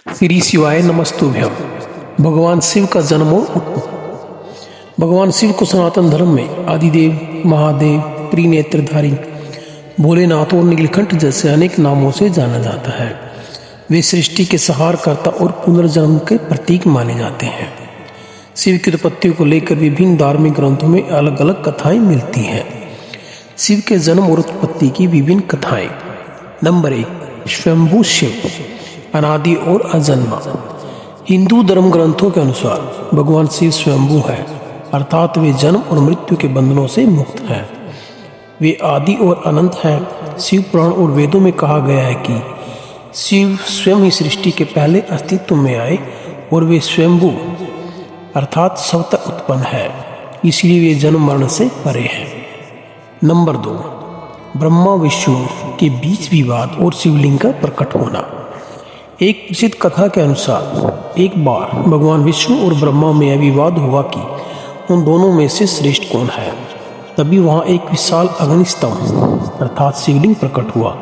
श्री शिवाय नमस्तुभ्यम। भगवान शिव का जन्म और उत्पत्ति। भगवान शिव को सनातन धर्म में आदिदेव, महादेव, त्रिनेत्रधारी, भोलेनाथ और नीलकंठ जैसे अनेक नामों से जाना जाता है। वे सृष्टि के संहारकर्ता और पुनर्जन्म के प्रतीक माने जाते हैं। शिव की उत्पत्ति को लेकर विभिन्न धार्मिक ग्रंथों में अलग अलग कथाएं मिलती हैं। शिव के जन्म और उत्पत्ति की विभिन्न कथाएं। नंबर 1, स्वयंभू शिव, अनादि और अजन्मा। हिंदू धर्म ग्रंथों के अनुसार भगवान शिव स्वयंभू है, अर्थात वे जन्म और मृत्यु के बंधनों से मुक्त हैं। वे आदि और अनंत हैं। शिव पुराण और वेदों में कहा गया है कि शिव स्वयं ही सृष्टि के पहले अस्तित्व में आए और वे स्वयंभू अर्थात स्वतः उत्पन्न है, इसलिए वे जन्म मरण से परे हैं। नंबर 2, ब्रह्मा विष्णु के बीच विवाद और शिवलिंग का प्रकट होना। एक प्रसिद्ध कथा के अनुसार एक बार भगवान विष्णु और ब्रह्मा में यह विवाद हुआ कि उन दोनों में से श्रेष्ठ कौन है। तभी वहां एक विशाल अग्निस्तंभ अर्थात शिवलिंग प्रकट हुआ,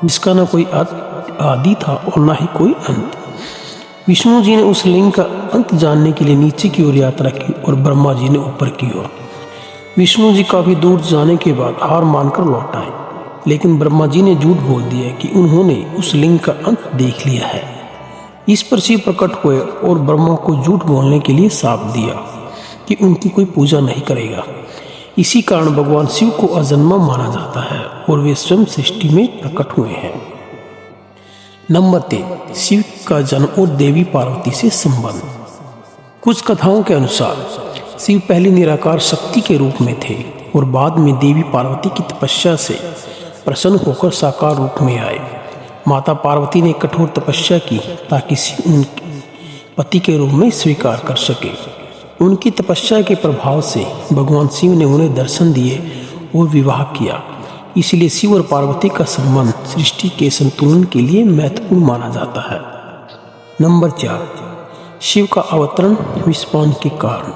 जिसका न कोई आदि था और न ही कोई अंत। विष्णु जी ने उस लिंग का अंत जानने के लिए नीचे की ओर यात्रा की और ब्रह्मा जी ने ऊपर की ओर। विष्णु जी काफी दूर जाने के बाद हार मानकर लौट आए, लेकिन ब्रह्मा जी ने झूठ बोल दिया कि उन्होंने उस लिंग का अंत देख लिया है। इस पर शिव प्रकट हुए और ब्रह्मा को झूठ बोलने के लिए शाप दिया कि उनकी कोई पूजा नहीं करेगा। इसी कारण भगवान शिव को अजन्मा माना जाता है और वे स्वयं सृष्टि में प्रकट हुए हैं। नंबर 3, शिव का जन्म और देवी पार्वती से संबंध। कुछ कथाओं के अनुसार शिव पहले निराकार शक्ति के रूप में थे और बाद में देवी पार्वती की तपस्या से प्रसन्न होकर साकार रूप में आए। माता पार्वती ने कठोर तपस्या की ताकि शिव उनके पति के रूप में स्वीकार कर सके। उनकी तपस्या के प्रभाव से भगवान शिव ने उन्हें दर्शन दिए और विवाह किया। इसलिए शिव और पार्वती का संबंध सृष्टि के संतुलन के लिए महत्वपूर्ण माना जाता है। नंबर 4, शिव का अवतरण विस्फोट के कारण।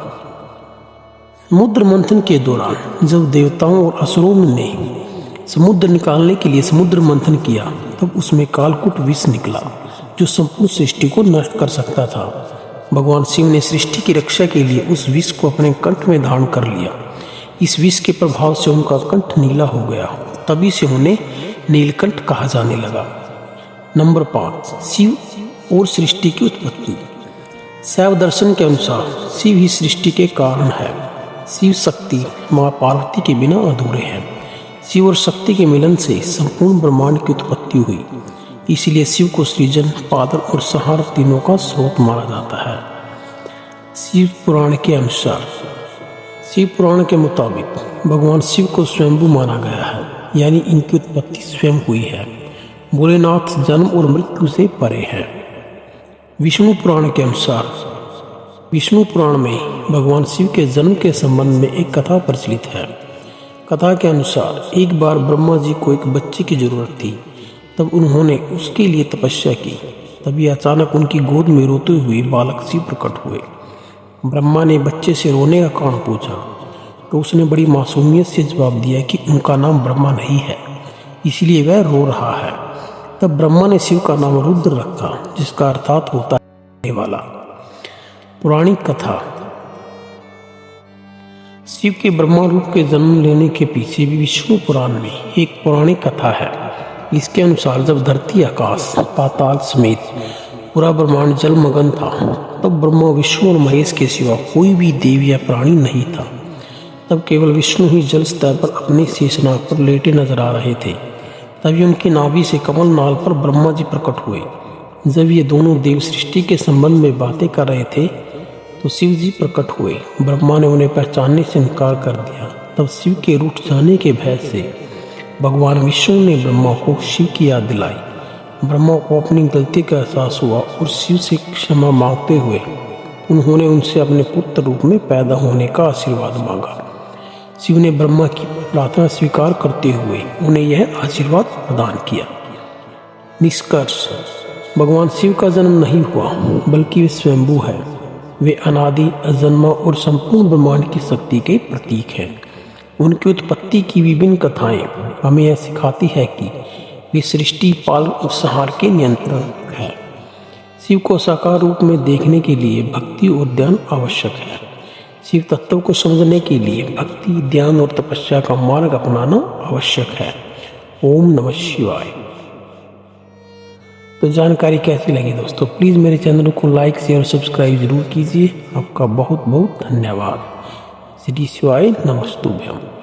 समुद्र मंथन के दौरान जब देवताओं और असुरों ने समुद्र निकालने के लिए समुद्र मंथन किया, तब उसमें कालकूट विष निकला जो संपूर्ण सृष्टि को नष्ट कर सकता था। भगवान शिव ने सृष्टि की रक्षा के लिए उस विष को अपने कंठ में धारण कर लिया। इस विष के प्रभाव से उनका कंठ नीला हो गया, तभी से उन्हें नीलकंठ कहा जाने लगा। नंबर 5, शिव और सृष्टि की उत्पत्ति। शैव दर्शन के अनुसार शिव ही सृष्टि के कारण है। शिव शक्ति माँ पार्वती के बिना अधूरे हैं। शिव और शक्ति के मिलन से संपूर्ण ब्रह्मांड की उत्पत्ति हुई, इसलिए शिव को सृजन, पालन और संहार तीनों का स्रोत माना जाता है। शिव पुराण के अनुसार, शिव पुराण के मुताबिक भगवान शिव को स्वयंभू माना गया है, यानी इनकी उत्पत्ति स्वयं हुई है। भोलेनाथ जन्म और मृत्यु से परे हैं। विष्णु पुराण के अनुसार, विष्णु पुराण में भगवान शिव के जन्म के संबंध में एक कथा प्रचलित है। कथा के अनुसार एक बार ब्रह्मा जी को एक बच्चे की जरूरत थी, तब उन्होंने उसके लिए तपस्या की। तभी अचानक उनकी गोद में रोते हुए बालक शिव प्रकट हुए। ब्रह्मा ने बच्चे से रोने का कारण पूछा, तो उसने बड़ी मासूमियत से जवाब दिया कि उनका नाम ब्रह्मा नहीं है, इसलिए वह रो रहा है। तब ब्रह्मा ने शिव का नाम रुद्र रखा, जिसका अर्थात होता है वाला। पौराणिक कथा। शिव के ब्रह्मा रूप के जन्म लेने के पीछे भी विष्णु पुराण में एक पौराणिक कथा है। इसके अनुसार जब धरती, आकाश, पाताल समेत पूरा ब्रह्मांड जलमग्न था, तब ब्रह्मा, विष्णु और महेश के सिवा कोई भी देव या प्राणी नहीं था। तब केवल विष्णु ही जल स्तर पर अपने शेषनाग पर लेटे नजर आ रहे थे। तभी उनकी नाभि से कमल नाल पर ब्रह्मा जी प्रकट हुए। जब ये दोनों देव सृष्टि के संबंध में बातें कर रहे थे, तो शिव जी प्रकट हुए। ब्रह्मा ने उन्हें पहचानने से इनकार कर दिया। तब शिव के रूठ जाने के भय से भगवान विष्णु ने ब्रह्मा को शिव की याद दिलाई। ब्रह्मा को अपनी गलती का एहसास हुआ और शिव से क्षमा मांगते हुए उन्होंने उनसे अपने पुत्र रूप में पैदा होने का आशीर्वाद मांगा। शिव ने ब्रह्मा की प्रार्थना स्वीकार करते हुए उन्हें यह आशीर्वाद प्रदान किया। निष्कर्ष, भगवान शिव का जन्म नहीं हुआ, बल्कि वे स्वयंभू है। वे अनादि, अजन्मा और संपूर्ण ब्रह्मांड की शक्ति के प्रतीक हैं। उनकी उत्पत्ति की विभिन्न कथाएं हमें यह सिखाती है कि वे सृष्टि, पालन और संहार के नियंत्रण है। शिव को साकार रूप में देखने के लिए भक्ति और ध्यान आवश्यक है। शिव तत्व को समझने के लिए भक्ति, ध्यान और तपस्या का मार्ग अपनाना आवश्यक है। ओम नमः शिवाय। तो जानकारी कैसी लगी दोस्तों, प्लीज़ मेरे चैनल को लाइक, शेयर और सब्सक्राइब जरूर कीजिए। आपका बहुत बहुत धन्यवाद। श्री शिवाय नमस्तुभ्यम।